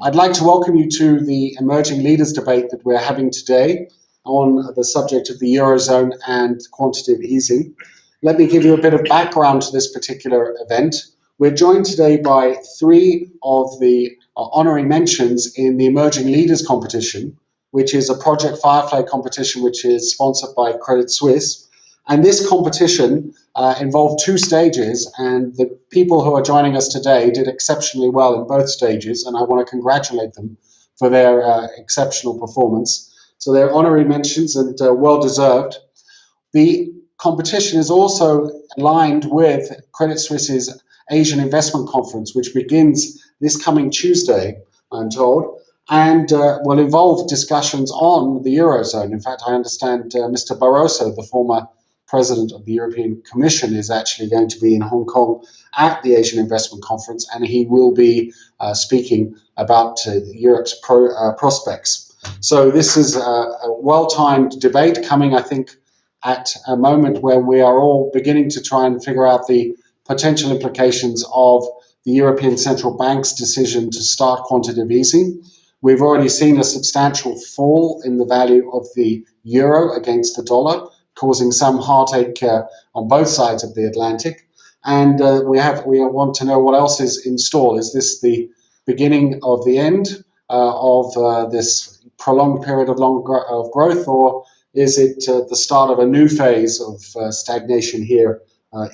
I'd like to welcome you to the Emerging Leaders Debate that we're having today on the subject of the Eurozone and quantitative easing. Let me give you a bit of background to this particular event. We're joined today by three of the honorary mentions in the Emerging Leaders competition, which is a Project Firefly competition which is sponsored by Credit Suisse. And this competition involved two stages, and the people who are joining us today did exceptionally well in both stages, and I want to congratulate them for their exceptional performance. So they're honorary mentions and well-deserved. The competition is also aligned with Credit Suisse's Asian Investment Conference, which begins this coming Tuesday, I'm told, and will involve discussions on the Eurozone. In fact, I understand Mr. Barroso, the former President of the European Commission, is actually going to be in Hong Kong at the Asian Investment Conference, and he will be speaking about Europe's prospects. So this is a well-timed debate coming, I think, at a moment where we are all beginning to try and figure out the potential implications of the European Central Bank's decision to start quantitative easing. We've already seen a substantial fall in the value of the euro against the dollar, causing some heartache on both sides of the Atlantic. And we want to know what else is in store. Is this the beginning of the end of this prolonged period of growth, or is it the start of a new phase of stagnation here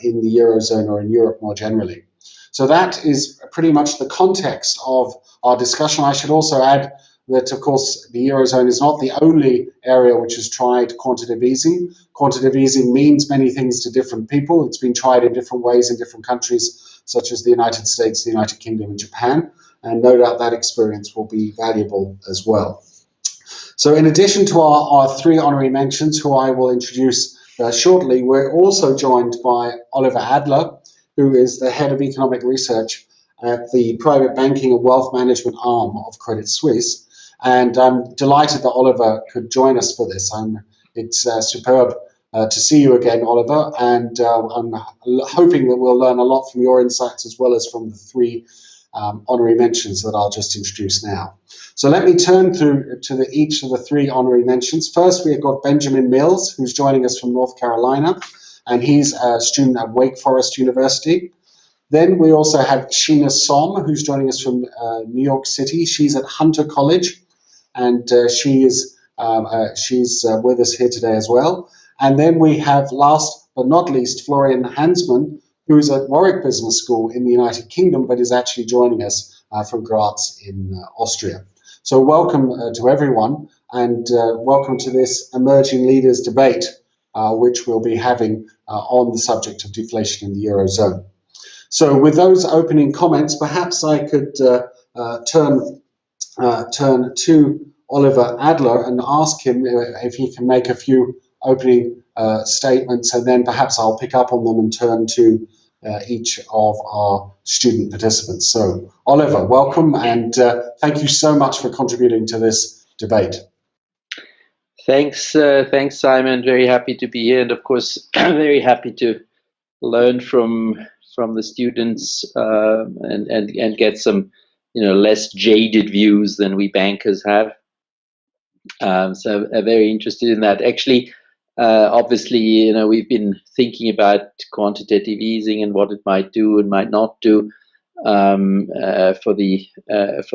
in the Eurozone or in Europe more generally? So that is pretty much the context of our discussion. I should also add that, of course, the Eurozone is not the only area which has tried quantitative easing. Quantitative easing means many things to different people. It's been tried in different ways in different countries, such as the United States, the United Kingdom, and Japan. And no doubt that experience will be valuable as well. So in addition to our three honorary mentions, who I will introduce shortly, we're also joined by Oliver Adler, who is the head of economic research at the private banking and wealth management arm of Credit Suisse. And I'm delighted that Oliver could join us for this. It's superb to see you again, Oliver, and I'm hoping that we'll learn a lot from your insights as well as from the three honorary mentions that I'll just introduce now. So let me turn to each of the three honorary mentions. First, we've got Benjamin Mills, who's joining us from North Carolina, and he's a student at Wake Forest University. Then we also have Sheena Som, who's joining us from New York City. She's at Hunter College, and she's with us here today as well. And then we have, last but not least, Florian Hansmann, who is at Warwick Business School in the United Kingdom, but is actually joining us from Graz in Austria. So welcome to everyone, and welcome to this Emerging Leaders Debate, which we'll be having on the subject of deflation in the Eurozone. So with those opening comments, perhaps I could turn to Oliver Adler and ask him if he can make a few opening statements, and then perhaps I'll pick up on them and turn to each of our student participants. So Oliver, welcome, and thank you so much for contributing to this debate. Thanks, Simon. Very happy to be here, and of course, very happy to learn from the students and get some, less jaded views than we bankers have. So I'm very interested in that. Actually, obviously, we've been thinking about quantitative easing and what it might do and might not do for the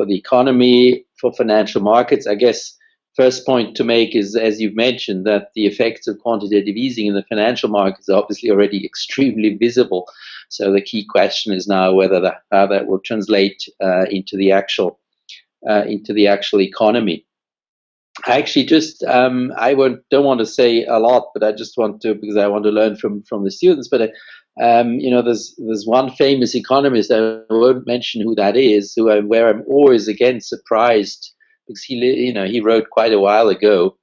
economy, for financial markets. I guess first point to make is, as you've mentioned, that the effects of quantitative easing in the financial markets are obviously already extremely visible. So the key question is now whether how that will translate into the actual economy. I actually just don't want to say a lot, but I just want to, because I want to learn from the students. But there's one famous economist, I won't mention who that is, where I'm always again surprised, because he wrote quite a while ago.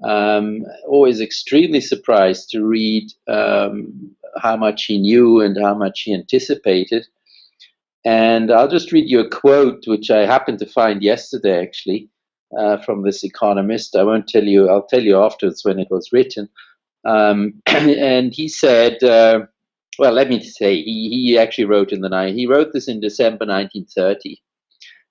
Always extremely surprised to read how much he knew and how much he anticipated. And I'll just read you a quote, which I happened to find yesterday, actually, from this economist. I won't tell you, I'll tell you afterwards when it was written. And he said, well, let me say, he actually wrote he wrote this in December 1930.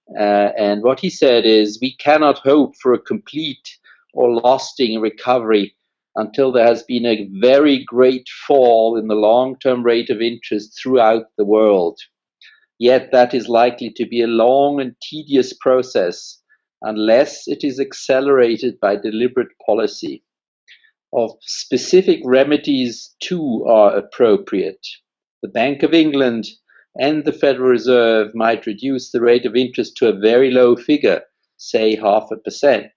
And what he said is, we cannot hope for a complete or lasting recovery until there has been a very great fall in the long-term rate of interest throughout the world. Yet that is likely to be a long and tedious process unless it is accelerated by deliberate policy. Of specific remedies too are appropriate. The Bank of England and the Federal Reserve might reduce the rate of interest to a very low figure, say 0.5%.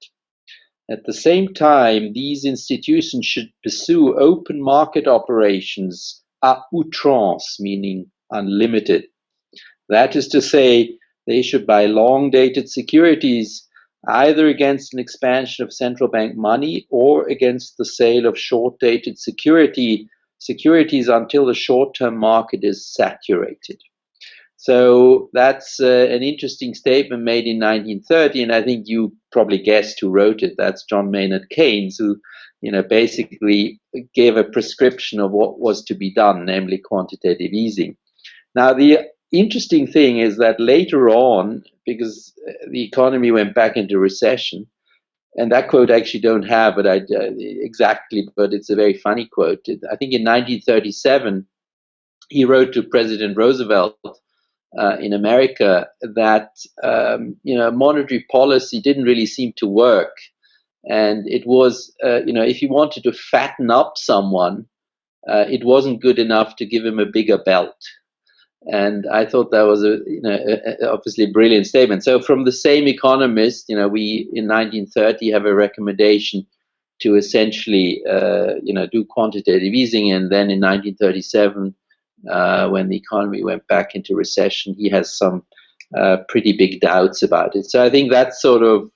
At the same time, these institutions should pursue open market operations à outrance, meaning unlimited. That is to say, they should buy long-dated securities either against an expansion of central bank money or against the sale of short-dated securities until the short-term market is saturated. So that's an interesting statement made in 1930, and I think you probably guessed who wrote it. That's John Maynard Keynes, who, basically gave a prescription of what was to be done, namely quantitative easing. Now, the interesting thing is that later on, because the economy went back into recession, and that quote I actually don't have, but exactly, but it's a very funny quote. I think in 1937, he wrote to President Roosevelt in America that monetary policy didn't really seem to work, and it was if you wanted to fatten up someone, it wasn't good enough to give him a bigger belt. And I thought that was obviously a brilliant statement. So from the same economist, we in 1930 have a recommendation to essentially do quantitative easing, and then in 1937. When the economy went back into recession, he has some pretty big doubts about it. So I think that's sort of,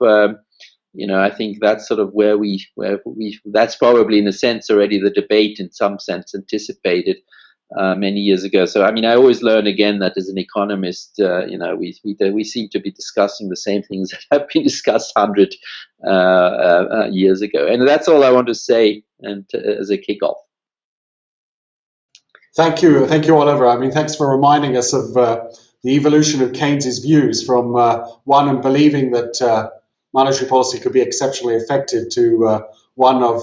that's probably in a sense already the debate in some sense anticipated many years ago. So I mean, I always learn again that as an economist, we seem to be discussing the same things that have been discussed 100 years ago. And that's all I want to say, and as a kickoff. Thank you, Oliver. I mean, thanks for reminding us of the evolution of Keynes's views from one and believing that monetary policy could be exceptionally effective to one of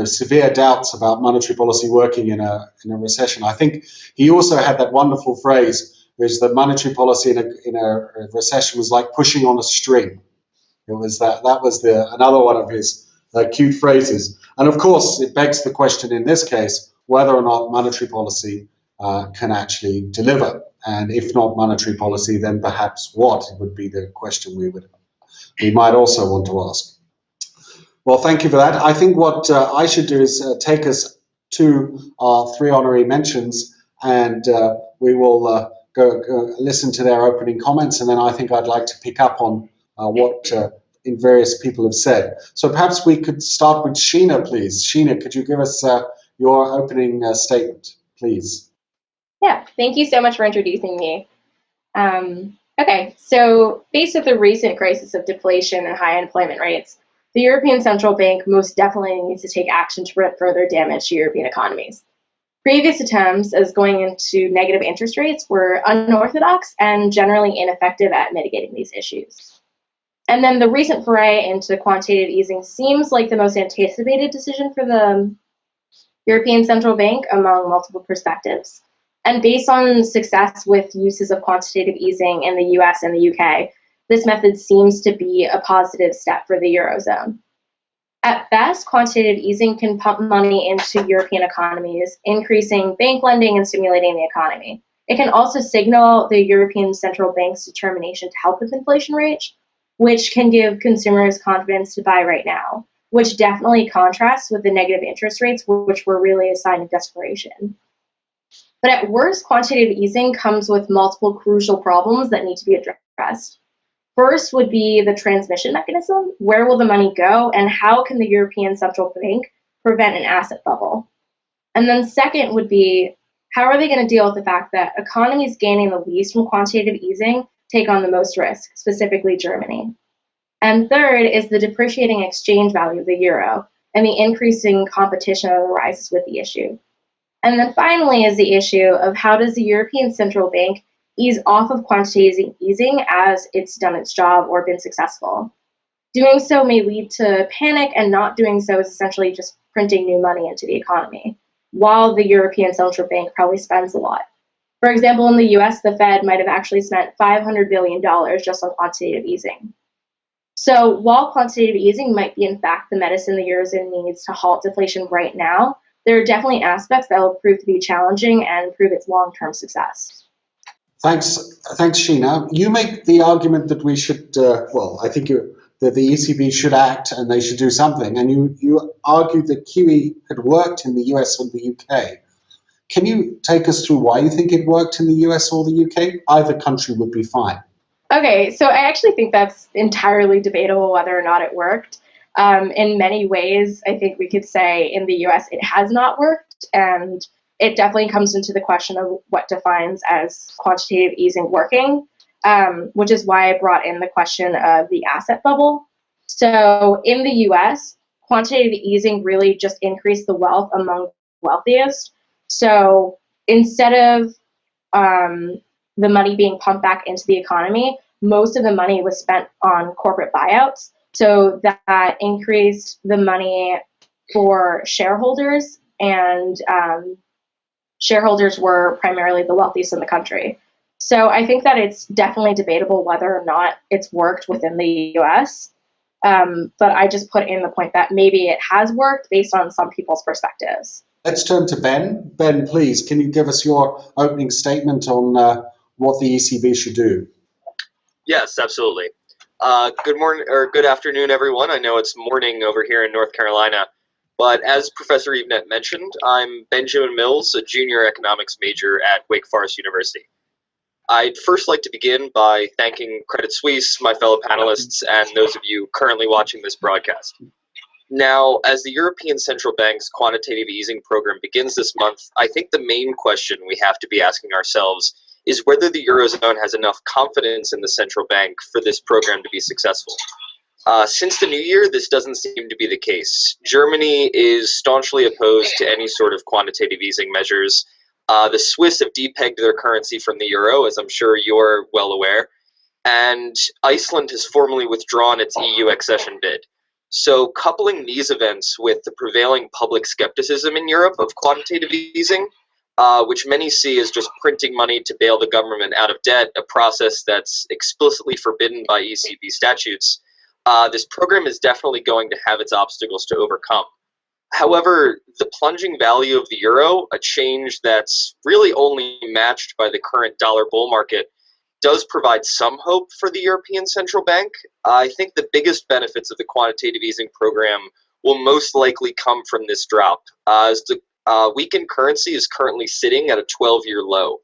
severe doubts about monetary policy working in a recession. I think he also had that wonderful phrase, which is that monetary policy in a recession was like pushing on a string. It was that was another one of his cute phrases. And of course, it begs the question in this case, whether or not monetary policy can actually deliver. And if not monetary policy, then perhaps what would be the question we might also want to ask. Well, thank you for that. I think what I should do is take us to our three honorary mentions, and we will go listen to their opening comments, and then I think I'd like to pick up on what various people have said. So perhaps we could start with Sheena, please. Sheena, could you give us your opening statement, please? Yeah, thank you so much for introducing me. Okay, so faced with the recent crisis of deflation and high unemployment rates, the European Central Bank most definitely needs to take action to prevent further damage to European economies. Previous attempts as going into negative interest rates were unorthodox and generally ineffective at mitigating these issues. And then the recent foray into quantitative easing seems like the most anticipated decision for the European Central Bank among multiple perspectives. And based on success with uses of quantitative easing in the US and the UK, this method seems to be a positive step for the Eurozone. At best, quantitative easing can pump money into European economies, increasing bank lending and stimulating the economy. It can also signal the European Central Bank's determination to help with inflation rates, which can give consumers confidence to buy right now, which definitely contrasts with the negative interest rates, which were really a sign of desperation. But at worst, quantitative easing comes with multiple crucial problems that need to be addressed. First would be the transmission mechanism. Where will the money go, and how can the European Central Bank prevent an asset bubble? And then second would be, how are they going to deal with the fact that economies gaining the least from quantitative easing take on the most risk, specifically Germany? And third is the depreciating exchange value of the euro and the increasing competition that arises with the issue. And then finally is the issue of how does the European Central Bank ease off of quantitative easing as it's done its job or been successful. Doing so may lead to panic, and not doing so is essentially just printing new money into the economy, while the European Central Bank probably spends a lot. For example, in the US, the Fed might have actually spent $500 billion just on quantitative easing. So while quantitative easing might be in fact the medicine the Eurozone needs to halt deflation right now, there are definitely aspects that will prove to be challenging and prove its long-term success. Thanks, Sheena. You make the argument that we should, I think that the ECB should act and they should do something, and you argue that QE had worked in the US or the UK. Can you take us through why you think it worked in the US or the UK? Either country would be fine. Okay, so I actually think that's entirely debatable whether or not it worked. In many ways, I think we could say in the US it has not worked, and it definitely comes into the question of what defines as quantitative easing working, which is why I brought in the question of the asset bubble. So in the US, quantitative easing really just increased the wealth among the wealthiest. So instead of the money being pumped back into the economy, most of the money was spent on corporate buyouts. So that increased the money for shareholders, and shareholders were primarily the wealthiest in the country. So I think that it's definitely debatable whether or not it's worked within the US. But I just put in the point that maybe it has worked based on some people's perspectives. Let's turn to Ben. Ben, please, can you give us your opening statement on what the ECB should do? Yes, absolutely. Good morning or good afternoon, everyone. I know it's morning over here in North Carolina, but as Professor Evenett mentioned, I'm Benjamin Mills, a junior economics major at Wake Forest University. I'd first like to begin by thanking Credit Suisse, my fellow panelists, and those of you currently watching this broadcast. Now, as the European Central Bank's quantitative easing program begins this month, I think the main question we have to be asking ourselves is whether the Eurozone has enough confidence in the central bank for this program to be successful. Since the new year, this doesn't seem to be the case. Germany is staunchly opposed to any sort of quantitative easing measures. The Swiss have depegged their currency from the euro, as I'm sure you're well aware, and Iceland has formally withdrawn its EU accession bid. So coupling these events with the prevailing public skepticism in Europe of quantitative easing, which many see as just printing money to bail the government out of debt, a process that's explicitly forbidden by ECB statutes, this program is definitely going to have its obstacles to overcome. However, the plunging value of the euro, a change that's really only matched by the current dollar bull market, does provide some hope for the European Central Bank. I think the biggest benefits of the quantitative easing program will most likely come from this drop, as the weakened currency is currently sitting at a 12-year low.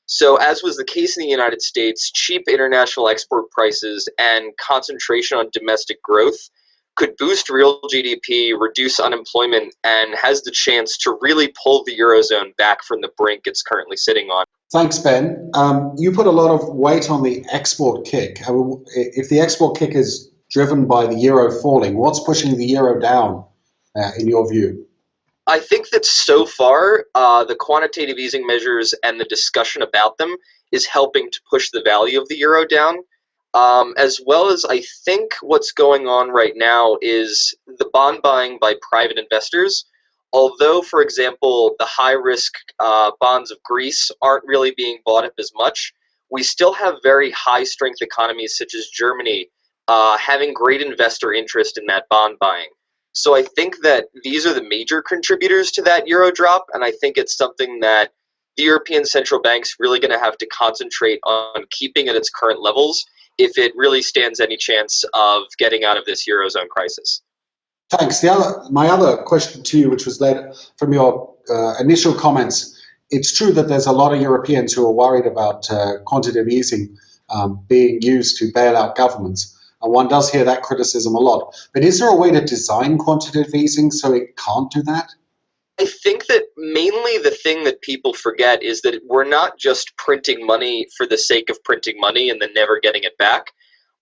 So as was the case in the United States, cheap international export prices and concentration on domestic growth could boost real GDP, reduce unemployment, and has the chance to really pull the Eurozone back from the brink it's currently sitting on. Thanks, Ben. You put a lot of weight on the export kick. If the export kick is driven by the euro falling, what's pushing the euro down, in your view? I think that so far, the quantitative easing measures and the discussion about them is helping to push the value of the euro down. As well as I think what's going on right now is the bond buying by private investors. Although, for example, the high-risk bonds of Greece aren't really being bought up as much, we still have very high-strength economies such as Germany having great investor interest in that bond buying. So I think that these are the major contributors to that euro drop, and I think it's something that the European Central Bank's really going to have to concentrate on keeping at its current levels if it really stands any chance of getting out of this Eurozone crisis. Thanks. My other question to you, which was led from your initial comments, it's true that there's a lot of Europeans who are worried about quantitative easing being used to bail out governments. And one does hear that criticism a lot. But is there a way to design quantitative easing so it can't do that? I think that mainly the thing that people forget is that we're not just printing money for the sake of printing money and then never getting it back.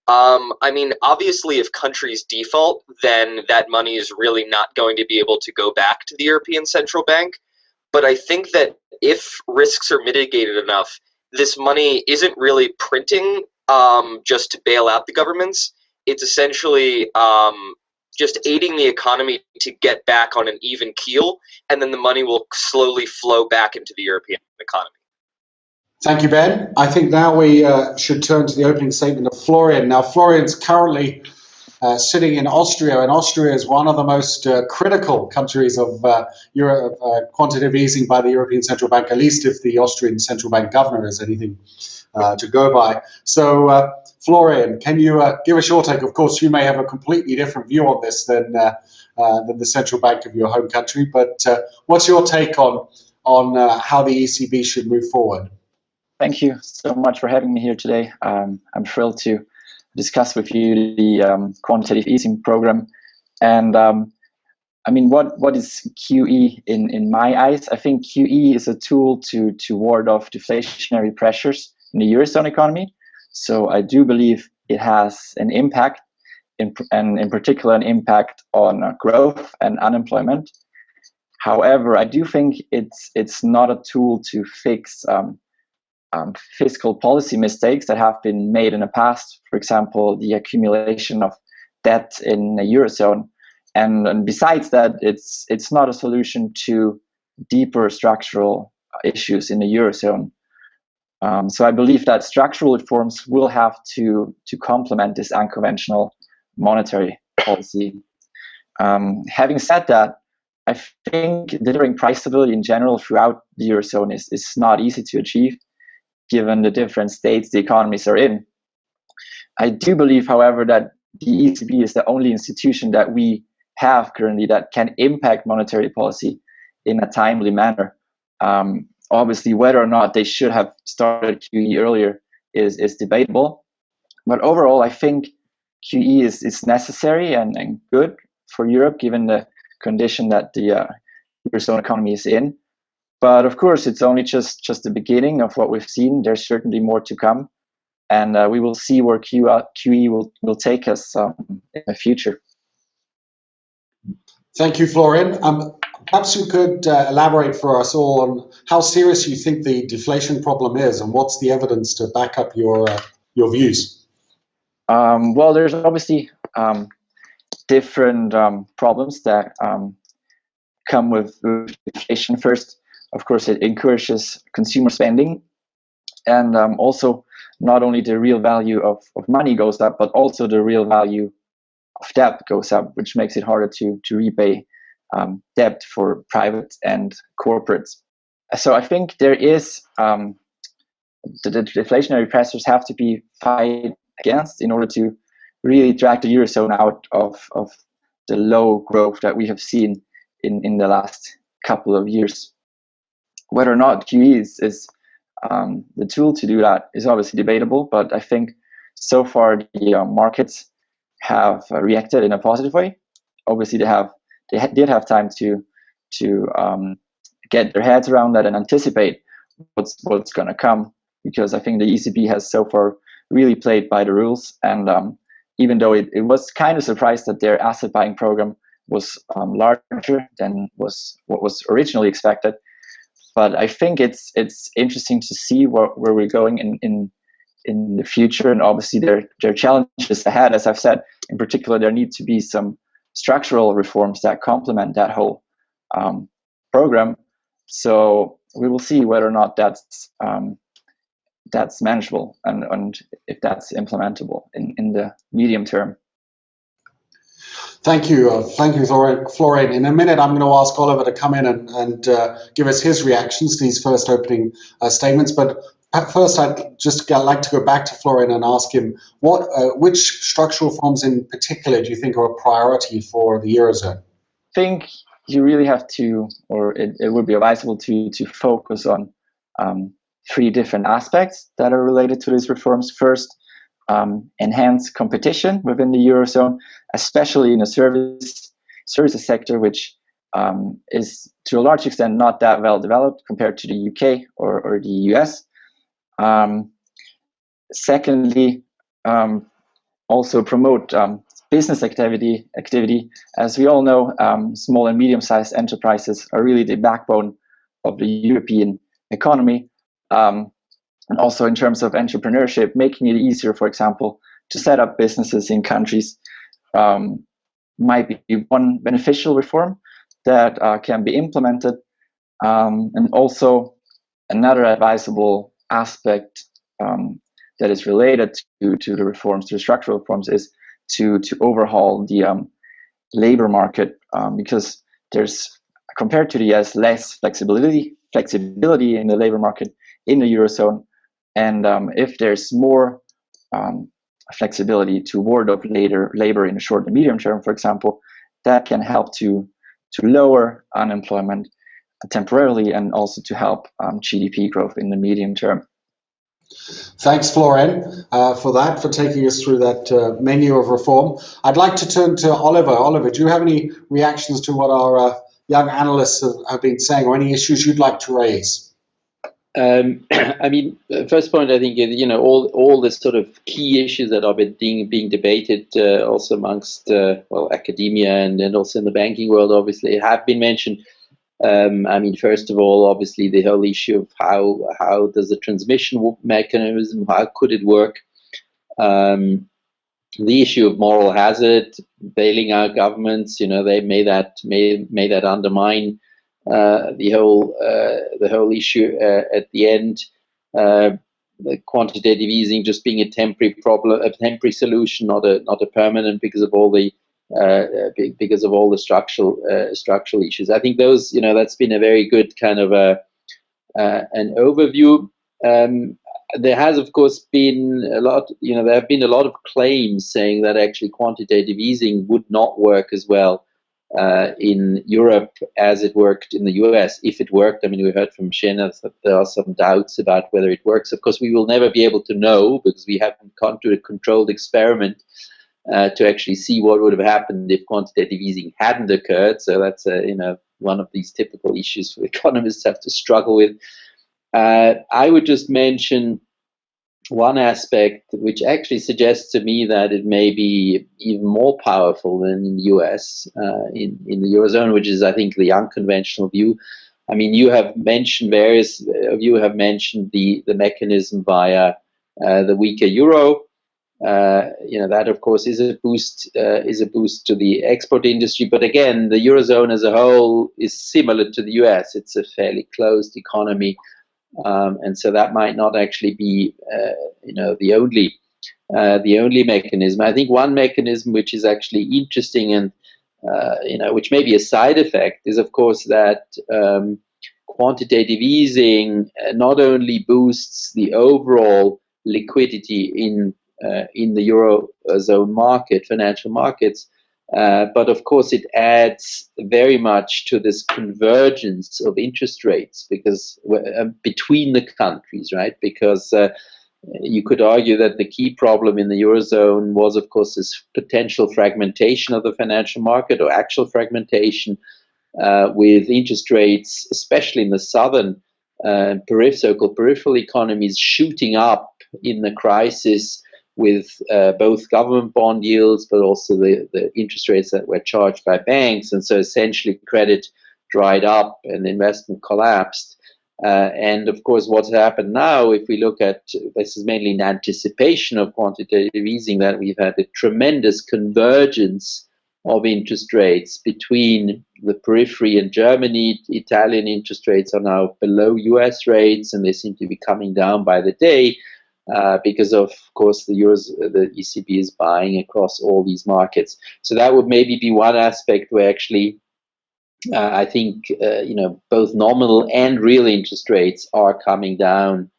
I mean, obviously, if countries default, then that money is really not going to be able to go back to the European Central Bank. But I think that if risks are mitigated enough this money isn't really printing just to bail out the governments. It's essentially just aiding the economy to get back on an even keel, and then the money will slowly flow back into the European economy. Thank you, Ben. I think now we should turn to the opening statement of Florian. Now, Florian's currently sitting in Austria, and Austria is one of the most critical countries of quantitative easing by the European Central Bank, at least if the Austrian Central Bank governor is anything to go by. So, Florian, can you give us your take? Of course, you may have a completely different view on this than the central bank of your home country, but what's your take on how the ECB should move forward? Thank you so much for having me here today. I'm thrilled to discuss with you the quantitative easing program. And I mean, what is QE in my eyes? I think QE is a tool to ward off deflationary pressures in the Eurozone economy. So I do believe it has an impact, and in particular an impact on growth and unemployment. However, I do think it's not a tool to fix fiscal policy mistakes that have been made in the past. For example, the accumulation of debt in the Eurozone. And besides that, it's not a solution to deeper structural issues in the Eurozone. So I believe that structural reforms will have to complement this unconventional monetary policy. Having said that, I think delivering price stability in general throughout the Eurozone is not easy to achieve, given the different states the economies are in. I do believe, however, that the ECB is the only institution that we have currently that can impact monetary policy in a timely manner. Obviously, whether or not they should have started QE earlier is debatable. But overall, I think QE is necessary and good for Europe, given the condition that the Eurozone economy is in. But of course, it's only just the beginning of what we've seen. There's certainly more to come. And we will see where QE will take us in the future. Thank you, Florian. Perhaps you could elaborate for us all on how serious you think the deflation problem is, and what's the evidence to back up your views? Well, there's obviously different problems that come with deflation. First, of course, it encourages consumer spending, and also not only the real value of money goes up, but also the real value of debt goes up, which makes it harder to repay debt for private and corporates. So I think there is the deflationary pressures have to be fight against in order to really drag the Eurozone out of the low growth that we have seen in the last couple of years. Whether or not QE is the tool to do that is obviously debatable, but I think so far the markets have reacted in a positive way. Obviously, they did have time to get their heads around that and anticipate what's going to come, because I think the ECB has so far really played by the rules. And even though it was kind of surprised that their asset buying program was larger than what was originally expected. But I think it's interesting to see where we're going in the future, and obviously there are challenges ahead. As I've said, in particular, there need to be some structural reforms that complement that whole program. So we will see whether or not that's manageable and if that's implementable in the medium term. Thank you, Florian. In a minute, I'm going to ask Oliver to come in and give us his reactions to these first opening statements. But at first, I'd just like to go back to Florian and ask him which structural reforms in particular do you think are a priority for the Eurozone? I think you really have to, or it would be advisable to focus on three different aspects that are related to these reforms. First, enhance competition within the Eurozone, especially in the services sector, which is to a large extent not that well developed compared to the UK or the US. Secondly, also promote business activity. As we all know, small and medium-sized enterprises are really the backbone of the European economy. And also in terms of entrepreneurship, making it easier, for example, to set up businesses in countries might be one beneficial reform that can be implemented. And also another advisable aspect that is related to the reforms, to the structural reforms, is to overhaul the labor market, because there's, compared to the US, less flexibility in the labor market in the Eurozone. And if there's more flexibility to ward off labor in the short and medium term, for example, that can help to lower unemployment temporarily, and also to help GDP growth in the medium term. Thanks, Florian, for taking us through that menu of reform. I'd like to turn to Oliver. Oliver, do you have any reactions to what our young analysts have been saying, or any issues you'd like to raise? I mean, first point, I think, all the sort of key issues that are being debated also amongst academia and also in the banking world, obviously, have been mentioned. I mean, first of all, obviously, the whole issue of how does the transmission mechanism, how could it work? The issue of moral hazard, bailing out governments, they may that undermine the whole issue at the end. The quantitative easing just being a temporary problem, a temporary solution, not a permanent, because of all the structural issues. I think those, that's been a very good kind of an overview. There has, of course, been a lot. There have been a lot of claims saying that actually quantitative easing would not work as well in Europe as it worked in the US. If it worked, I mean, we heard from Shena that there are some doubts about whether it works. Of course, we will never be able to know, because we haven't gone to a controlled experiment to actually see what would have happened if quantitative easing hadn't occurred. So that's one of these typical issues for economists have to struggle with. I would just mention one aspect which actually suggests to me that it may be even more powerful than in the US, in the Eurozone, which is, I think, the unconventional view. I mean, various of you have mentioned the mechanism via the weaker euro. That, of course, is a boost to the export industry. But again, the Eurozone as a whole is similar to the US. It's a fairly closed economy. And so that might not actually be, the only mechanism. I think one mechanism which is actually interesting and, which may be a side effect, is, of course, that quantitative easing not only boosts the overall liquidity in the Eurozone market, financial markets, but of course it adds very much to this convergence of interest rates, because between the countries, right? Because you could argue that the key problem in the Eurozone was, of course, this potential fragmentation of the financial market, or actual fragmentation, with interest rates, especially in the southern so-called peripheral economies, shooting up in the crisis, with both government bond yields, but also the interest rates that were charged by banks. And so essentially credit dried up and investment collapsed. And of course, what's happened now, if we look at, this is mainly in anticipation of quantitative easing, that we've had a tremendous convergence of interest rates between the periphery and Germany. Italian interest rates are now below US rates, and they seem to be coming down by the day. Because of course the ECB is buying across all these markets. So that would maybe be one aspect where actually I think both nominal and real interest rates are coming down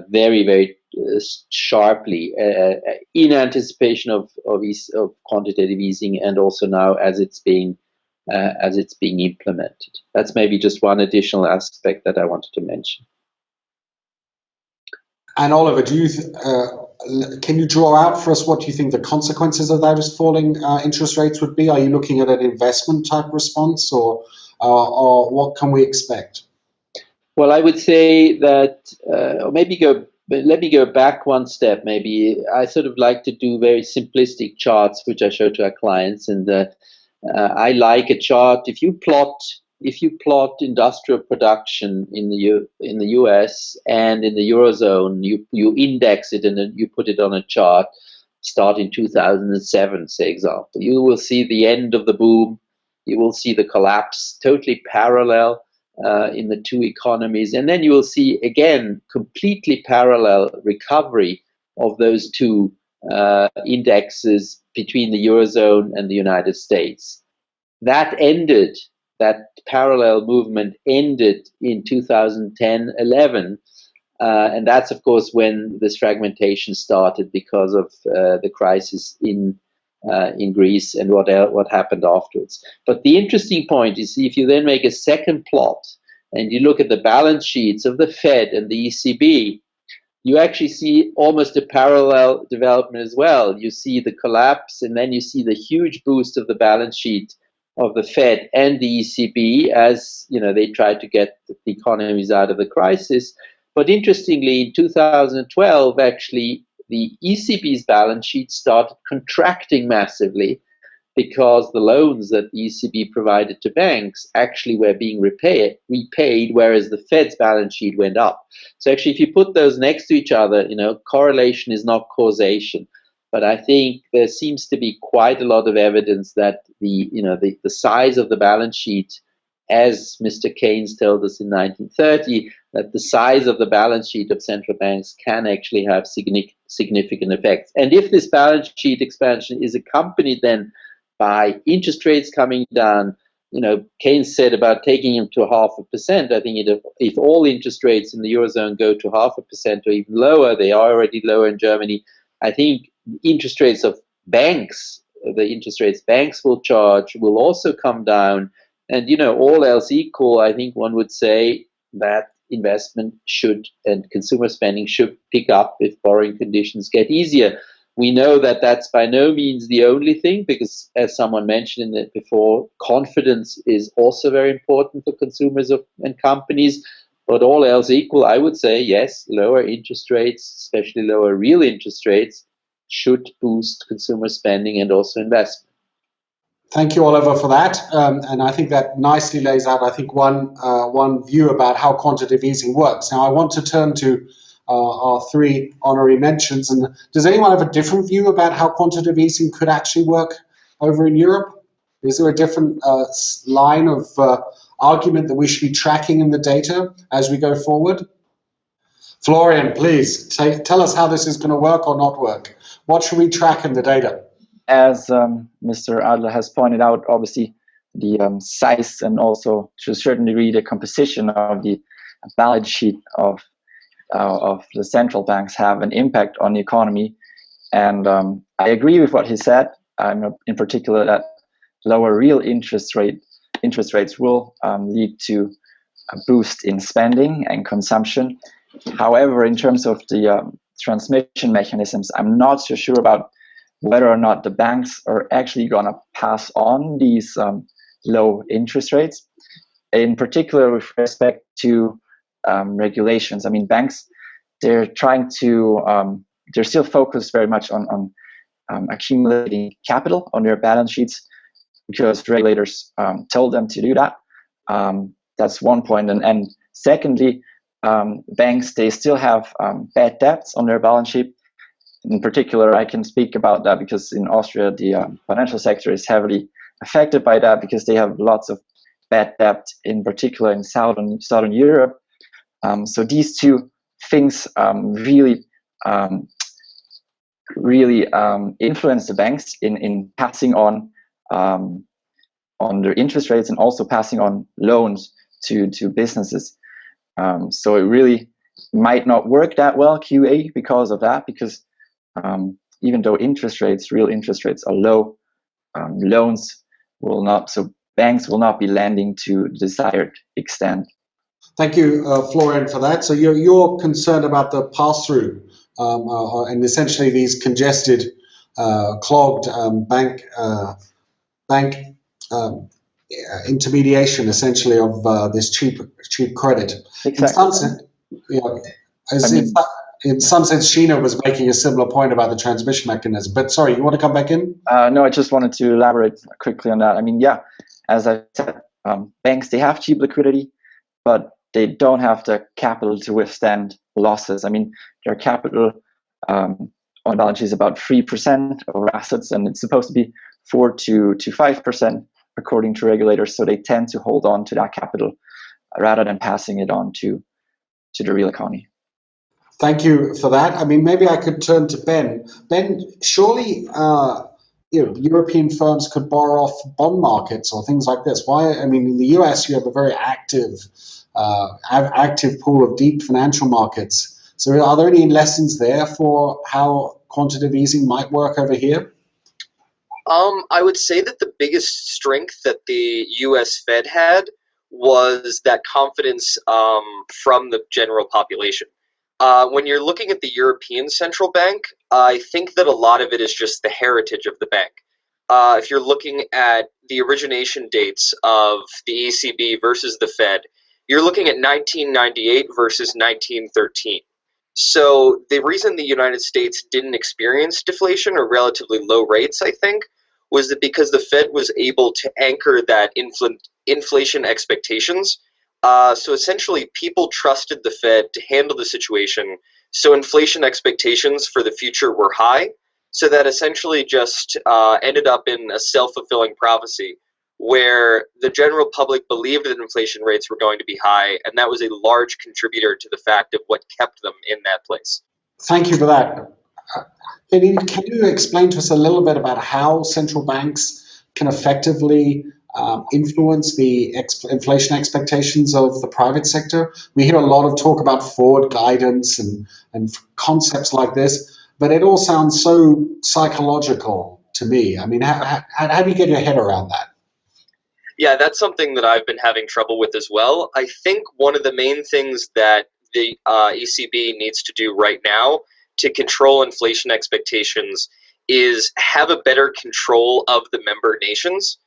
very, very sharply in anticipation of quantitative easing, and also now as it's being implemented. That's maybe just one additional aspect that I wanted to mention. And Oliver, can you draw out for us what you think the consequences of that as falling interest rates would be? Are you looking at an investment type response, or what can we expect? Well, I would say that, let me go back one step. Maybe I sort of like to do very simplistic charts, which I show to our clients, and I like a chart. If you plot if you plot industrial production in the US and in the Eurozone, you index it and then you put it on a chart, start in 2007, say example, you will see the end of the boom, you will see the collapse, totally parallel in the two economies, and then you will see again completely parallel recovery of those two indexes between the Eurozone and the United States. That parallel movement ended in 2010-11, and that's of course when this fragmentation started because of the crisis in Greece and what happened afterwards. But the interesting point is if you then make a second plot and you look at the balance sheets of the Fed and the ECB, you actually see almost a parallel development as well. You see the collapse, and then you see the huge boost of the balance sheet of the Fed and the ECB as they tried to get the economies out of the crisis. But interestingly, in 2012, actually, the ECB's balance sheet started contracting massively because the loans that the ECB provided to banks actually were being repaid, whereas the Fed's balance sheet went up. So actually, if you put those next to each other, correlation is not causation. But I think there seems to be quite a lot of evidence that the size of the balance sheet, as Mr. Keynes told us in 1930, that the size of the balance sheet of central banks can actually have significant effects. And if this balance sheet expansion is accompanied then by interest rates coming down, Keynes said about taking them to 0.5%. I think if all interest rates in the Eurozone go to 0.5% or even lower, they are already lower in Germany, I think interest rates of banks, the interest rates banks will charge, will also come down. And, all else equal, I think one would say that investment should and consumer spending should pick up if borrowing conditions get easier. We know that that's by no means the only thing, because as someone mentioned before, confidence is also very important for consumers and companies. But all else equal, I would say, yes, lower interest rates, especially lower real interest rates, should boost consumer spending and also investment. Thank you, Oliver, for that. And I think that nicely lays out, I think, one view about how quantitative easing works. Now, I want to turn to our three honorary mentions. And does anyone have a different view about how quantitative easing could actually work over in Europe? Is there a different line of argument that we should be tracking in the data as we go forward? Florian, please tell us how this is going to work or not work. What should we track in the data? As Mr. Adler has pointed out, obviously the size and also to a certain degree the composition of the balance sheet of the central banks have an impact on the economy. And I agree with what he said, in particular that lower real interest rates will lead to a boost in spending and consumption. However, in terms of the transmission mechanisms, I'm not so sure about whether or not the banks are actually going to pass on these low interest rates, in particular with respect to regulations. I mean, banks, they're trying to, they're still focused very much on accumulating capital on their balance sheets because regulators told them to do that. That's one point. And secondly, banks, they still have bad debts on their balance sheet. In particular, I can speak about that because in Austria, the financial sector is heavily affected by that because they have lots of bad debt, in particular in Southern Europe. So these two things really influence the banks in passing on their interest rates and also passing on loans to businesses. So it really might not work that well, QA, because of that, because even though real interest rates are low, loans will not, so banks will not be lending to the desired extent. Thank you, Florian, for that. So you're concerned about the pass-through and essentially these congested, clogged bank intermediation, essentially, of this cheap credit. Exactly. In some sense, Sheena was making a similar point about the transmission mechanism. But sorry, you want to come back in? No, I just wanted to elaborate quickly on that. I mean, yeah, as I said, banks, they have cheap liquidity, but they don't have the capital to withstand losses. I mean, their capital on balance sheet is about 3% of assets, and it's supposed to be 4 to 5% according to regulators. So they tend to hold on to that capital rather than passing it on to the real economy. Thank you for that. I mean, maybe I could turn to Ben. Ben, surely European firms could borrow off bond markets or things like this. Why? I mean, in the US, you have a very active pool of deep financial markets. So are there any lessons there for how quantitative easing might work over here? I would say that the biggest strength that the U.S. Fed had was that confidence from the general population. When you're looking at the European Central Bank, I think that a lot of it is just the heritage of the bank. If you're looking at the origination dates of the ECB versus the Fed, you're looking at 1998 versus 1913. So the reason the United States didn't experience deflation or relatively low rates, I think, was that because the Fed was able to anchor that inflation expectations. So essentially, people trusted the Fed to handle the situation. So inflation expectations for the future were high. So that essentially just ended up in a self-fulfilling prophecy where the general public believed that inflation rates were going to be high, and that was a large contributor to the fact of what kept them in that place. Thank you for that. Can you explain to us a little bit about how central banks can effectively influence the inflation expectations of the private sector? We hear a lot of talk about forward guidance and concepts like this, but it all sounds so psychological to me. I mean, how do you get your head around that? Yeah, that's something that I've been having trouble with as well. I think one of the main things that the ECB needs to do right now to control inflation expectations is have a better control of the member nations.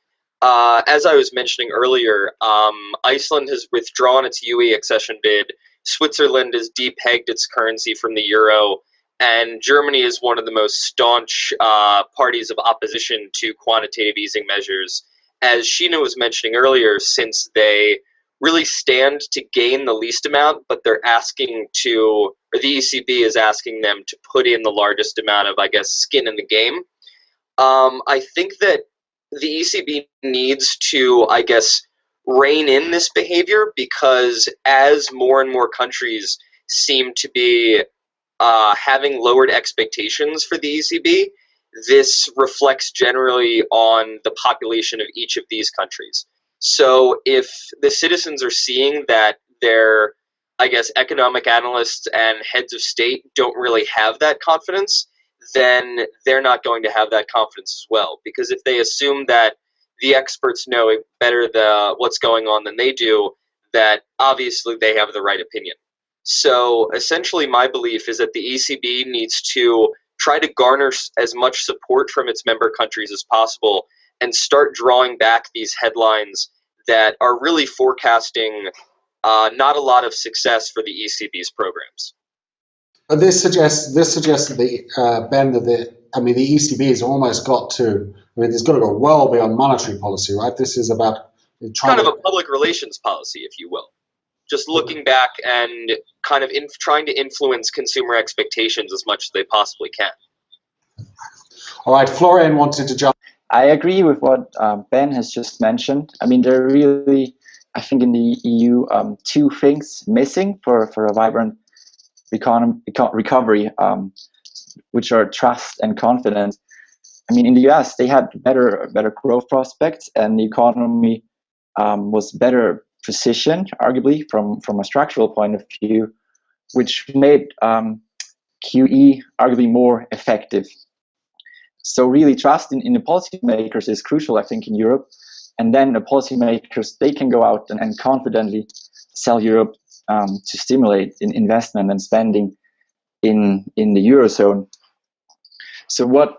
As I was mentioning earlier, Iceland has withdrawn its UE accession bid, Switzerland has depegged its currency from the euro, and Germany is one of the most staunch parties of opposition to quantitative easing measures. As Sheena was mentioning earlier, since they really stand to gain the least amount, but they're asking to, or the ECB is asking them to put in the largest amount of, I guess, skin in the game. I think that the ECB needs to, I guess, rein in this behavior, because as more and more countries seem to be having lowered expectations for the ECB, this reflects generally on the population of each of these countries. So if the citizens are seeing that their, I guess, economic analysts and heads of state don't really have that confidence, then they're not going to have that confidence as well. Because if they assume that the experts know better what's going on than they do, that obviously they have the right opinion. So essentially my belief is that the ECB needs to try to garner as much support from its member countries as possible and start drawing back these headlines that are really forecasting not a lot of success for the ECB's programs. But this suggests that Ben, that the ECB has almost got to. I mean, it's got to go well beyond monetary policy, right? This is about kind of a public relations policy, if you will. Just looking back and kind of trying to influence consumer expectations as much as they possibly can. All right, Florian wanted to jump. I agree with what Ben has just mentioned. I mean, there are really, I think in the EU, two things missing for a vibrant recovery, which are trust and confidence. I mean, in the US, they had better growth prospects, and the economy was better positioned, arguably, from a structural point of view, which made QE arguably more effective. So really trust in the policymakers is crucial, I think, in Europe. And then the policymakers, they can go out and confidently sell Europe to stimulate investment and spending in the Eurozone. So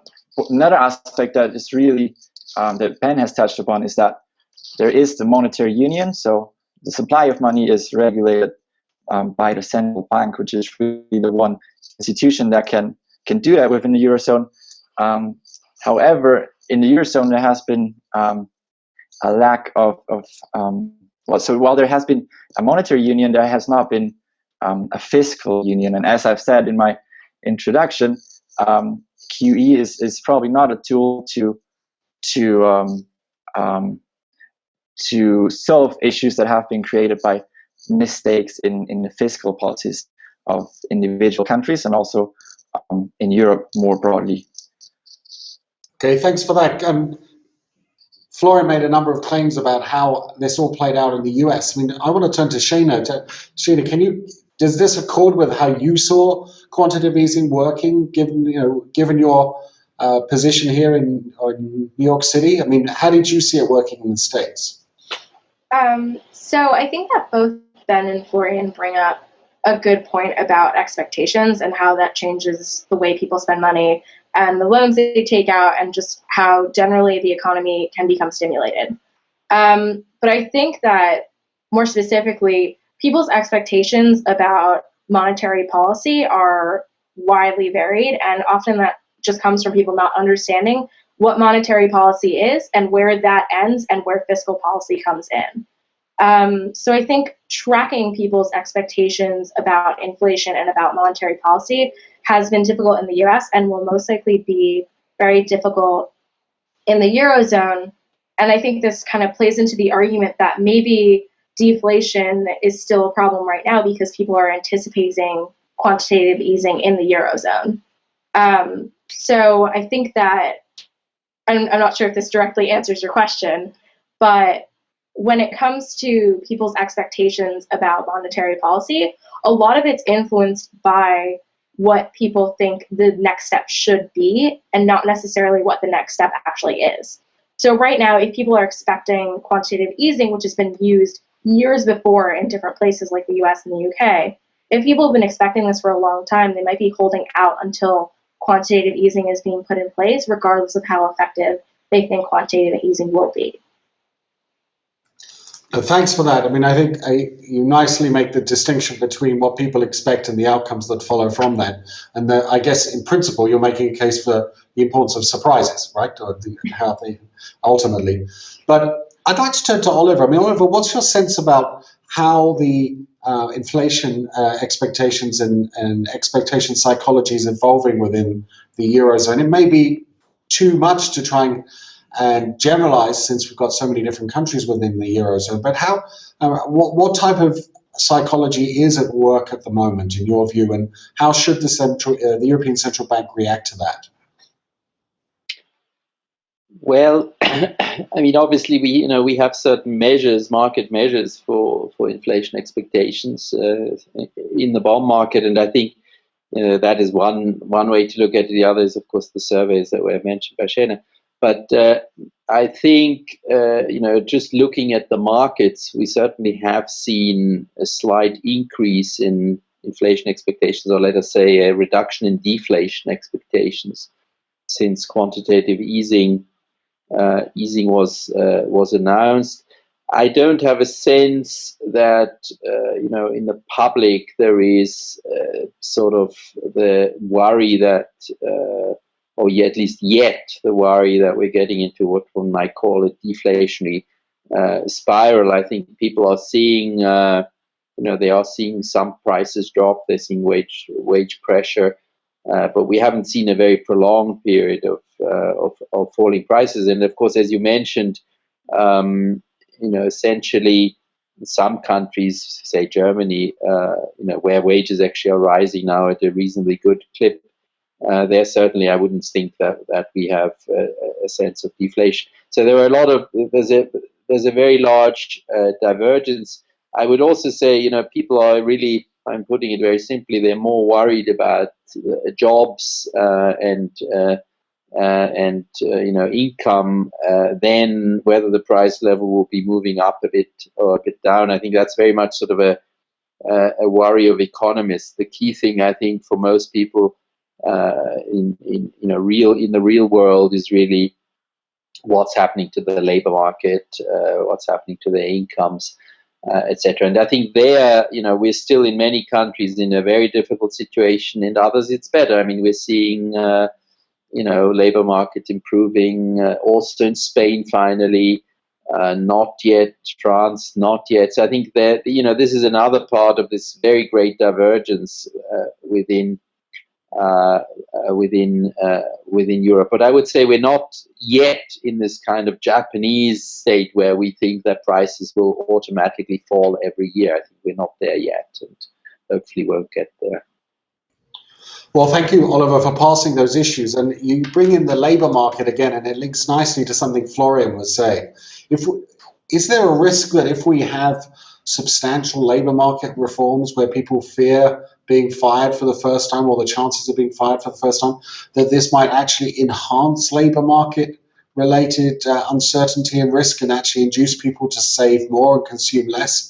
another aspect that is really, that Ben has touched upon, is that there is the monetary union. So the supply of money is regulated by the central bank, which is really the one institution that can do that within the Eurozone. However, in the Eurozone, there has been a lack of so while there has been a monetary union, there has not been a fiscal union. And as I've said in my introduction, QE is probably not a tool to solve issues that have been created by mistakes in the fiscal policies of individual countries and also in Europe more broadly. Okay, thanks for that. Florian made a number of claims about how this all played out in the US. I mean, I want to turn to Shana. Shana, does this accord with how you saw quantitative easing working, given your position here in New York City? I mean, how did you see it working in the States? So I think that both Ben and Florian bring up a good point about expectations and how that changes the way people spend money and the loans they take out and just how generally the economy can become stimulated. But I think that more specifically, people's expectations about monetary policy are widely varied, and often that just comes from people not understanding what monetary policy is and where that ends and where fiscal policy comes in. So I think tracking people's expectations about inflation and about monetary policy has been difficult in the US and will most likely be very difficult in the Eurozone. And I think this kind of plays into the argument that maybe deflation is still a problem right now because people are anticipating quantitative easing in the Eurozone. So I think that, I'm not sure if this directly answers your question, but when it comes to people's expectations about monetary policy, a lot of it's influenced by what people think the next step should be and not necessarily what the next step actually is. So right now, if people are expecting quantitative easing, which has been used years before in different places like the US and the UK, if people have been expecting this for a long time, they might be holding out until quantitative easing is being put in place, regardless of how effective they think quantitative easing will be. Thanks for that. I mean, I think you nicely make the distinction between what people expect and the outcomes that follow from that. And I guess in principle, you're making a case for the importance of surprises, right? Or how they ultimately. But I'd like to turn to Oliver. I mean, Oliver, what's your sense about how the inflation expectations and expectation psychology is evolving within the Eurozone? It may be too much to try and generalize since we've got so many different countries within the Eurozone, but what type of psychology is at work at the moment in your view, and how should the European Central Bank react to that? Well, I mean, obviously we have certain measures, market measures for inflation expectations in the bond market, and I think that is one way to look at it. The other is, of course, the surveys that were mentioned by Shana. But I think, just looking at the markets, we certainly have seen a slight increase in inflation expectations, or let us say a reduction in deflation expectations since quantitative easing was announced. I don't have a sense that, in the public there is sort of the worry that or at least the worry that we're getting into what one might call a deflationary spiral. I think people are seeing, they are seeing some prices drop. They're seeing wage pressure, but we haven't seen a very prolonged period of falling prices. And of course, as you mentioned, essentially in some countries, say Germany, where wages actually are rising now at a reasonably good clip. There certainly, I wouldn't think that we have a sense of deflation. So there are there's a very large divergence. I would also say, people are really, I'm putting it very simply, they're more worried about jobs and income than whether the price level will be moving up a bit or a bit down. I think that's very much sort of a worry of economists. The key thing, I think, for most people in the real world is really what's happening to the labor market, what's happening to their incomes, etc. And I think we're still in many countries in a very difficult situation. In others, it's better. I mean, we're seeing labor market improving. Also in Spain, finally, not yet. France, not yet. So I think that, you know, this is another part of this very great divergence within Europe. But I would say we're not yet in this kind of Japanese state where we think that prices will automatically fall every year. I think we're not there yet, and hopefully won't get there. Well, thank you, Oliver, for passing those issues. And you bring in the labour market again, and it links nicely to something Florian was saying. Is there a risk that if we have substantial labour market reforms where people fear being fired for the first time, or the chances of being fired for the first time, that this might actually enhance labour market related uncertainty and risk and actually induce people to save more and consume less?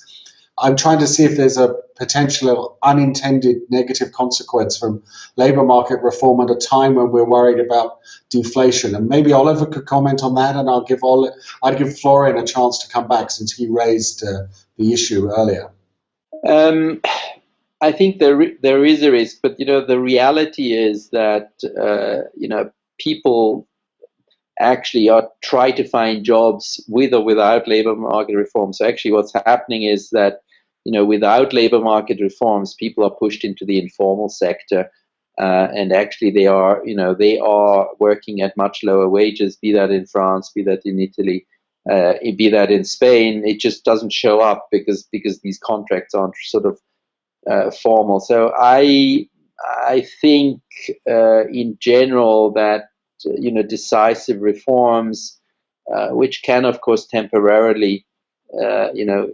I'm trying to see if there's a potential unintended negative consequence from labour market reform at a time when we're worried about deflation. And maybe Oliver could comment on that, and I'd give Florian a chance to come back since he raised the issue earlier. I think there is a risk, but, you know, the reality is that you know, people actually try to find jobs with or without labor market reform. So actually what's happening is that, you know, without labor market reforms, people are pushed into the informal sector, and actually they are working at much lower wages, be that in France, be that in Italy, be that in Spain. It just doesn't show up because these contracts aren't sort of formal. So I think in general that, you know, decisive reforms, which can of course temporarily, you know,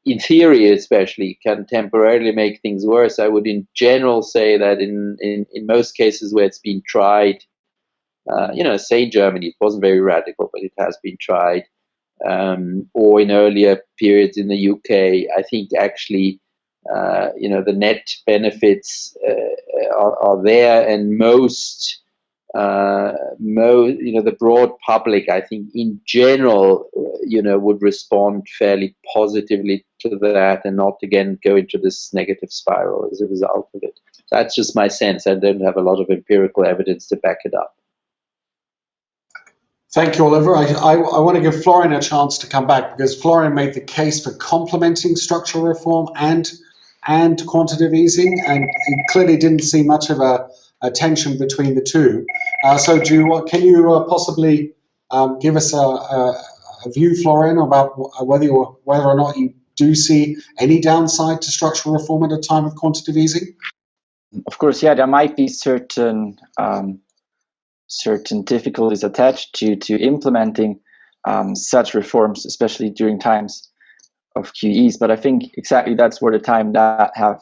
in theory especially, can temporarily make things worse. I would in general say that in most cases where it's been tried, you know, say in Germany, it wasn't very radical, but it has been tried, or in earlier periods in the UK, I think actually, you know, the net benefits are there, and you know, the broad public, I think in general, you know, would respond fairly positively to that and not again go into this negative spiral as a result of it. That's just my sense. I don't have a lot of empirical evidence to back it up. Thank you, Oliver. I want to give Florian a chance to come back, because Florian made the case for complementing structural reform and quantitative easing, and he clearly didn't see much of a tension between the two. So can you possibly give us a view, Florian, about whether or not you do see any downside to structural reform at a time of quantitative easing? Of course, yeah, there might be certain difficulties attached to implementing such reforms, especially during times of QEs. But I think exactly that's where the time that have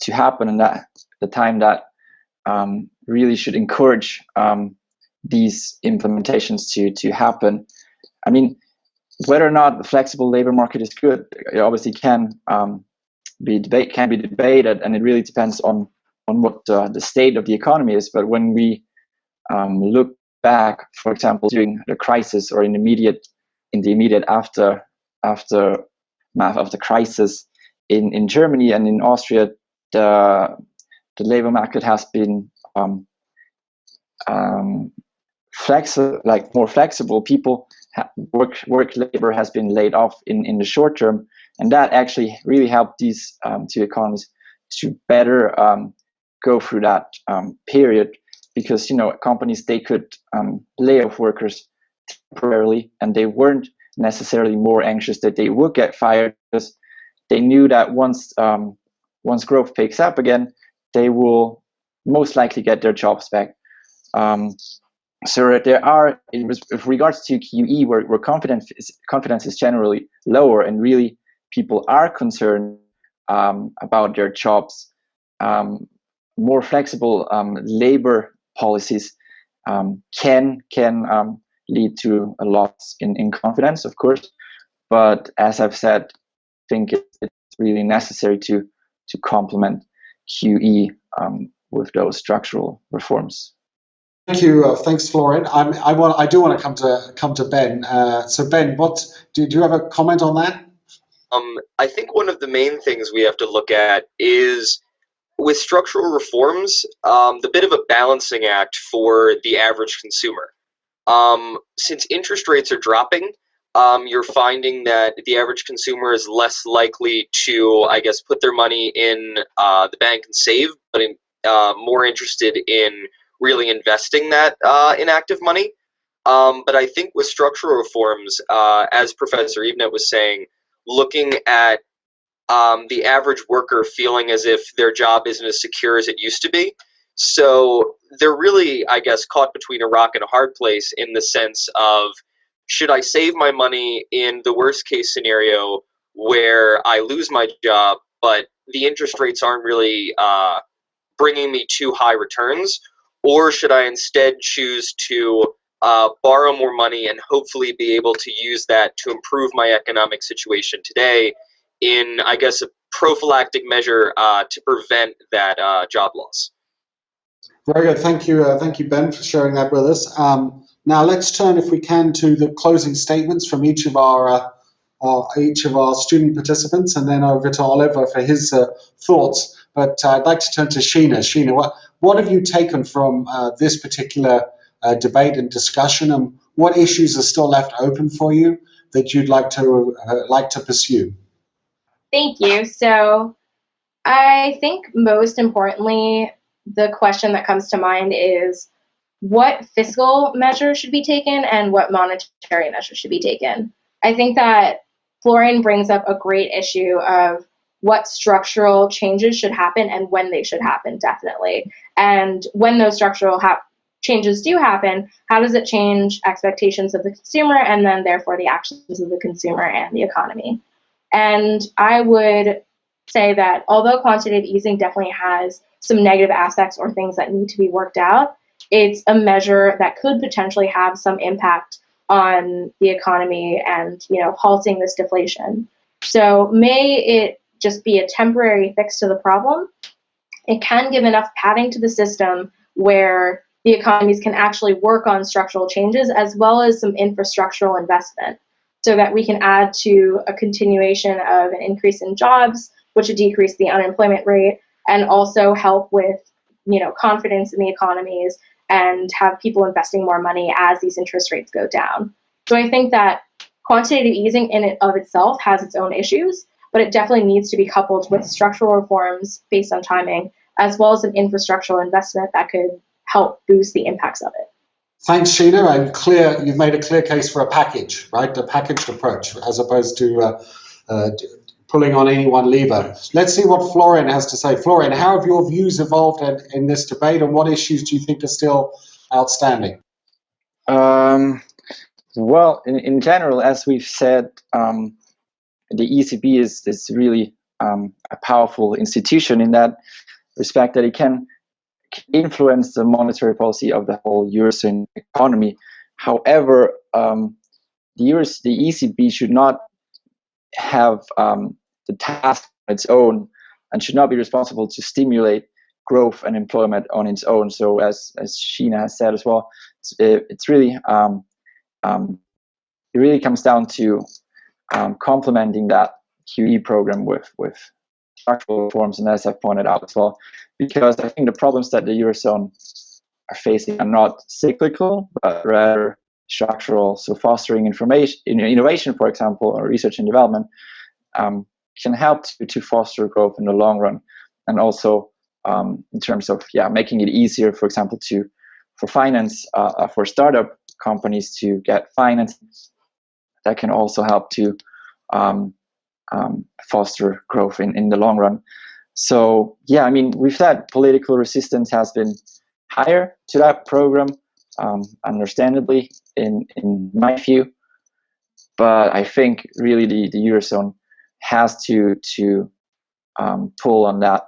to happen, and that the time that really should encourage these implementations to happen. I mean, whether or not the flexible labor market is good, it obviously can be debated, and it really depends on what the state of the economy is. But when we look back, for example, during the crisis or in the immediate aftermath of the crisis in Germany and in Austria, the labor market has been more flexible. People work labor has been laid off in the short term, and that actually really helped these two economies to better go through that period, because, you know, companies, they could lay off workers temporarily, and they weren't necessarily more anxious that they would get fired, because they knew that once growth picks up again, they will most likely get their jobs back. So there are, with regards to QE, where confidence is generally lower, and really people are concerned about their jobs, more flexible labor policies can lead to a loss in confidence, of course. But as I've said, I think it's really necessary to complement QE with those structural reforms. Thank you. Thanks, Florian. I do want to come to Ben. So Ben, do you have a comment on that? I think one of the main things we have to look at is, with structural reforms, the bit of a balancing act for the average consumer. Since interest rates are dropping, you're finding that the average consumer is less likely to, I guess, put their money in the bank and save, but more interested in really investing that inactive money. But I think with structural reforms, as Professor Evenett was saying, looking at the average worker feeling as if their job isn't as secure as it used to be. So they're really, I guess, caught between a rock and a hard place in the sense of, should I save my money in the worst case scenario where I lose my job, but the interest rates aren't really bringing me too high returns? Or should I instead choose to borrow more money and hopefully be able to use that to improve my economic situation today in, I guess, a prophylactic measure to prevent that job loss? Very good. Thank you, Ben, for sharing that with us. Now let's turn, if we can, to the closing statements from each of our student participants, and then over to Oliver for his thoughts. But I'd like to turn to Sheena. Sheena, what have you taken from this particular debate and discussion, and what issues are still left open for you that you'd like to pursue? Thank you. So I think most importantly, the question that comes to mind is what fiscal measures should be taken and what monetary measures should be taken. I think that Florian brings up a great issue of what structural changes should happen and when they should happen, definitely. And when those structural changes do happen, how does it change expectations of the consumer and then therefore the actions of the consumer and the economy? And I would say that although quantitative easing definitely has some negative aspects or things that need to be worked out, it's a measure that could potentially have some impact on the economy and, halting this deflation. So may it just be a temporary fix to the problem. It can give enough padding to the system where the economies can actually work on structural changes as well as some infrastructural investment, so that we can add to a continuation of an increase in jobs, which would decrease the unemployment rate, and also help with, confidence in the economies and have people investing more money as these interest rates go down. So I think that quantitative easing in and of itself has its own issues, but it definitely needs to be coupled with structural reforms based on timing, as well as an infrastructural investment that could help boost the impacts of it. Thanks, Sheena. And you've made a clear case for a package, right? A packaged approach, as opposed to pulling on any one lever. Let's see what Florian has to say. Florian, how have your views evolved in this debate, and what issues do you think are still outstanding? Well, in general, as we've said, the ECB is really a powerful institution in that respect, that it can influence the monetary policy of the whole Eurozone economy. However, the ECB should not have the task on its own and should not be responsible to stimulate growth and employment on its own. So as Sheena has said as well, it's really it really comes down to complementing that QE program with structural reforms, and as I've pointed out as well, because I think the problems that the Eurozone are facing are not cyclical, but rather structural. So fostering innovation, for example, or research and development can help to foster growth in the long run, and also in terms of making it easier, for example, for finance for startup companies to get finance. That can also help to foster growth in the long run. So with that, political resistance has been higher to that program, understandably, in my view. But I think really the Eurozone has to pull on that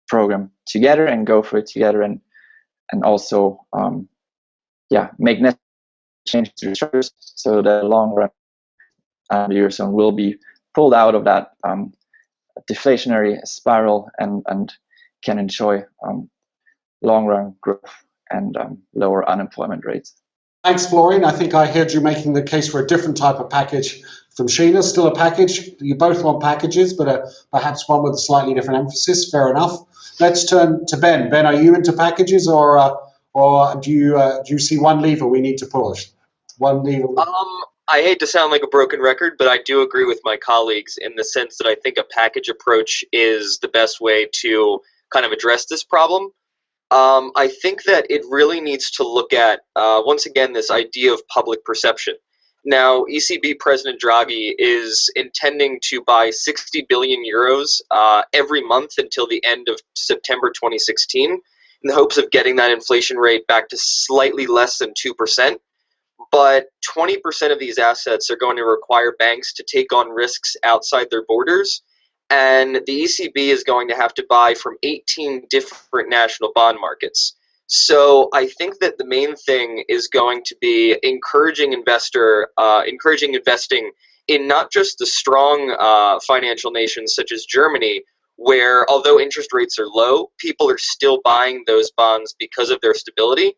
program together and go for it together, and also make necessary changes to the structures so that in the long run the Eurozone will be pulled out of that deflationary spiral and can enjoy long-run growth and lower unemployment rates. Thanks, Florian. I think I heard you making the case for a different type of package from Sheena. Still a package. You both want packages, but perhaps one with a slightly different emphasis. Fair enough. Let's turn to Ben. Ben, are you into packages, or do you see one lever we need to push? One lever. I hate to sound like a broken record, but I do agree with my colleagues in the sense that I think a package approach is the best way to kind of address this problem. I think that it really needs to look at, once again, this idea of public perception. Now, ECB President Draghi is intending to buy 60 billion euros every month until the end of September 2016 in the hopes of getting that inflation rate back to slightly less than 2%. But 20% of these assets are going to require banks to take on risks outside their borders. And the ECB is going to have to buy from 18 different national bond markets. So I think that the main thing is going to be encouraging investing in not just the strong financial nations such as Germany, where although interest rates are low, people are still buying those bonds because of their stability.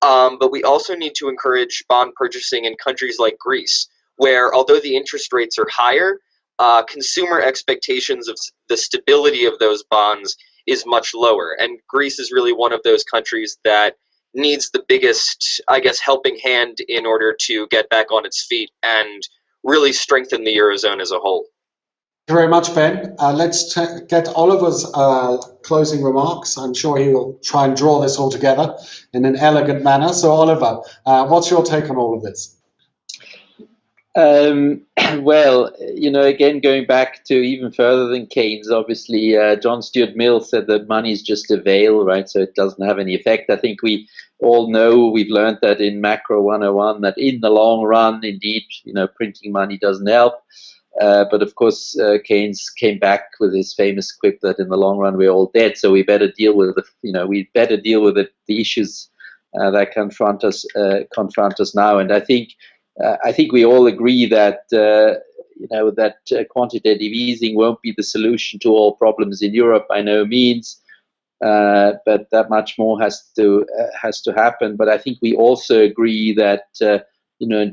But we also need to encourage bond purchasing in countries like Greece, where although the interest rates are higher, consumer expectations of the stability of those bonds is much lower. And Greece is really one of those countries that needs the biggest, I guess, helping hand in order to get back on its feet and really strengthen the Eurozone as a whole. Thank you very much, Ben. Let's get Oliver's closing remarks. I'm sure he will try and draw this all together in an elegant manner. So, Oliver, what's your take on all of this? Well, again, going back to even further than Keynes, obviously, John Stuart Mill said that money is just a veil, right? So it doesn't have any effect. I think we all know, we've learned that in Macro 101, that in the long run, indeed, printing money doesn't help. But of course, Keynes came back with his famous quip that in the long run we're all dead. So we better deal with the issues that confront us now. And I think we all agree that quantitative easing won't be the solution to all problems in Europe by no means. But that much more has to happen. But I think we also agree that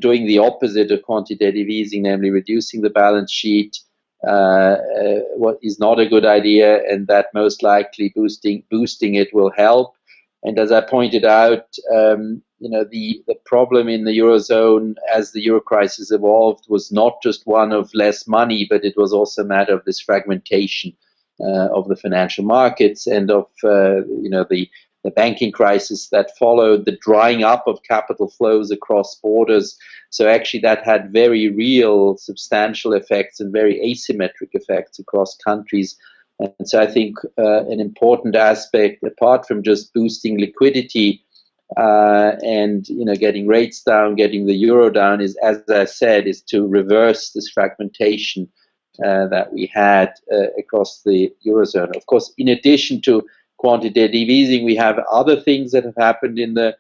doing the opposite of quantitative easing, namely reducing the balance sheet, what is not a good idea, and that most likely boosting it will help. And as I pointed out, the problem in the Eurozone as the Euro crisis evolved was not just one of less money, but it was also a matter of this fragmentation of the financial markets and of the banking crisis that followed, the drying up of capital flows across borders. So actually that had very real substantial effects and very asymmetric effects across countries. And so I think an important aspect, apart from just boosting liquidity and getting rates down, getting the euro down, is, as I said, is to reverse this fragmentation that we had across the Eurozone. Of course, in addition to quantitative easing, we have other things that have happened in the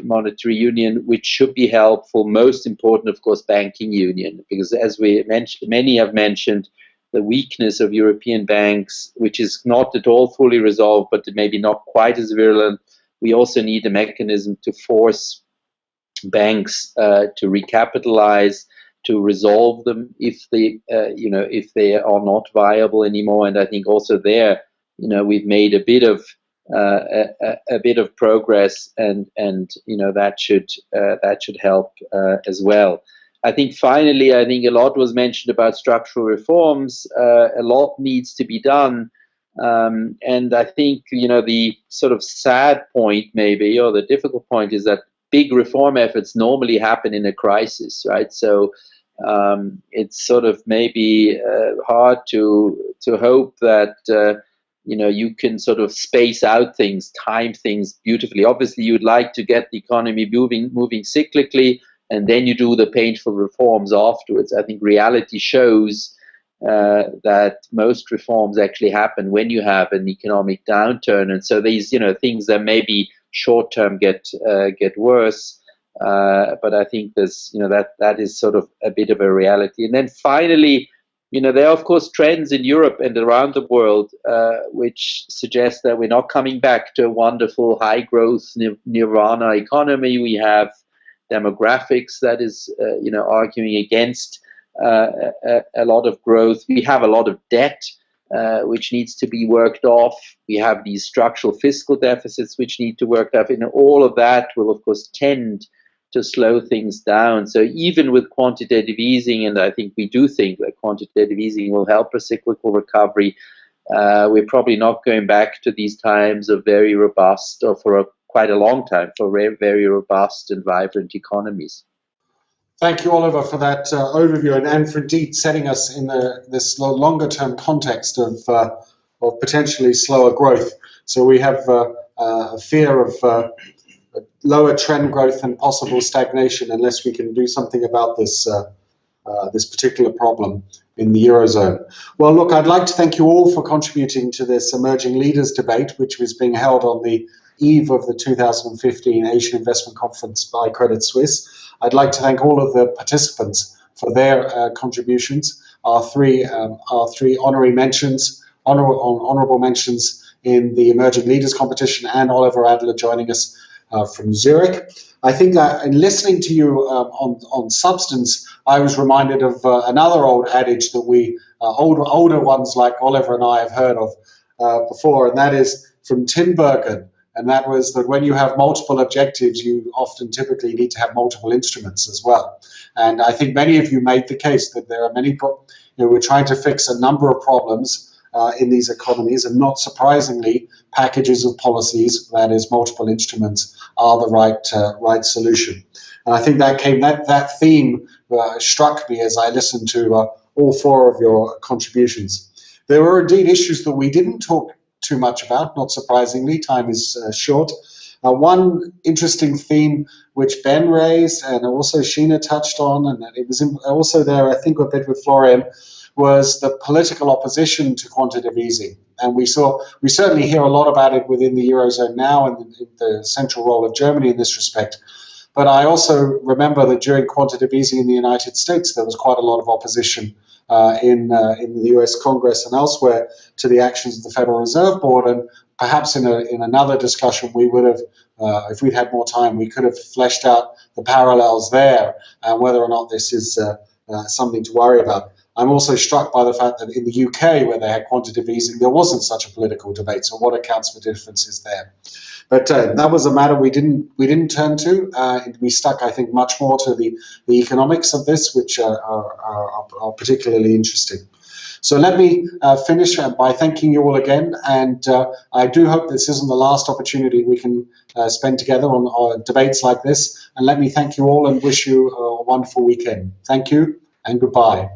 monetary union which should be helpful. Most important, of course, banking union, because as we mentioned, many have mentioned, the weakness of European banks, which is not at all fully resolved, but maybe not quite as virulent. We also need a mechanism to force banks to recapitalize, to resolve them if they are not viable anymore. And I think also there, we've made a bit of progress, and that should help as well. I think finally, a lot was mentioned about structural reforms. A lot needs to be done. And I think, the sort of sad point maybe, or the difficult point, is that big reform efforts normally happen in a crisis, right? So it's sort of maybe hard to hope that, you can sort of space out things, time things beautifully. Obviously, you'd like to get the economy moving cyclically, and then you do the painful reforms afterwards. I think reality shows that most reforms actually happen when you have an economic downturn, and so these things that maybe short term get worse, but I think there's that is sort of a bit of a reality. And then finally, there are of course trends in Europe and around the world which suggest that we're not coming back to a wonderful high growth nirvana economy. We have demographics that is arguing against a lot of growth. We have a lot of debt which needs to be worked off. We have these structural fiscal deficits which need to work off, and all of that will of course tend to slow things down. So even with quantitative easing, and I think we do think that quantitative easing will help a cyclical recovery, we're probably not going back to these times of very robust, or for quite a long time, for very robust and vibrant economies. Thank you, Oliver, for that overview, and for indeed setting us in this longer-term context of potentially slower growth. So we have a fear of lower trend growth and possible stagnation unless we can do something about this particular problem in the Eurozone. Well, look, I'd like to thank you all for contributing to this Emerging Leaders Debate, which was being held on the eve of the 2015 Asian Investment Conference by Credit Suisse. I'd like to thank all of the participants for their contributions. Our three honorable mentions in the Emerging Leaders competition, and Oliver Adler joining us from Zurich. I think in listening to you on substance, I was reminded of another old adage that we older ones like Oliver and I have heard of before, and that is from Tinbergen. And that was that when you have multiple objectives, you often typically need to have multiple instruments as well. And I think many of you made the case that there are many, we're trying to fix a number of problems in these economies, and not surprisingly, packages of policies, that is multiple instruments, are the right solution. And I think that theme struck me as I listened to all four of your contributions. There were indeed issues that we didn't talk too much about, not surprisingly, time is short. One interesting theme which Ben raised and also Sheena touched on, and it was also there, I think, a bit with Florian, was the political opposition to quantitative easing. And we certainly hear a lot about it within the Eurozone now, and the central role of Germany in this respect. But I also remember that during quantitative easing in the United States, there was quite a lot of opposition in the US Congress and elsewhere to the actions of the Federal Reserve Board. And perhaps in another discussion, we would have, if we'd had more time, we could have fleshed out the parallels there and whether or not this is something to worry about. I'm also struck by the fact that in the UK, where they had quantitative easing, there wasn't such a political debate. So what accounts for differences there? But that was a matter we didn't turn to. We stuck, I think, much more to the economics of this, which are particularly interesting. So let me finish by thanking you all again, and I do hope this isn't the last opportunity we can spend together on debates like this. And let me thank you all and wish you a wonderful weekend. Thank you and goodbye.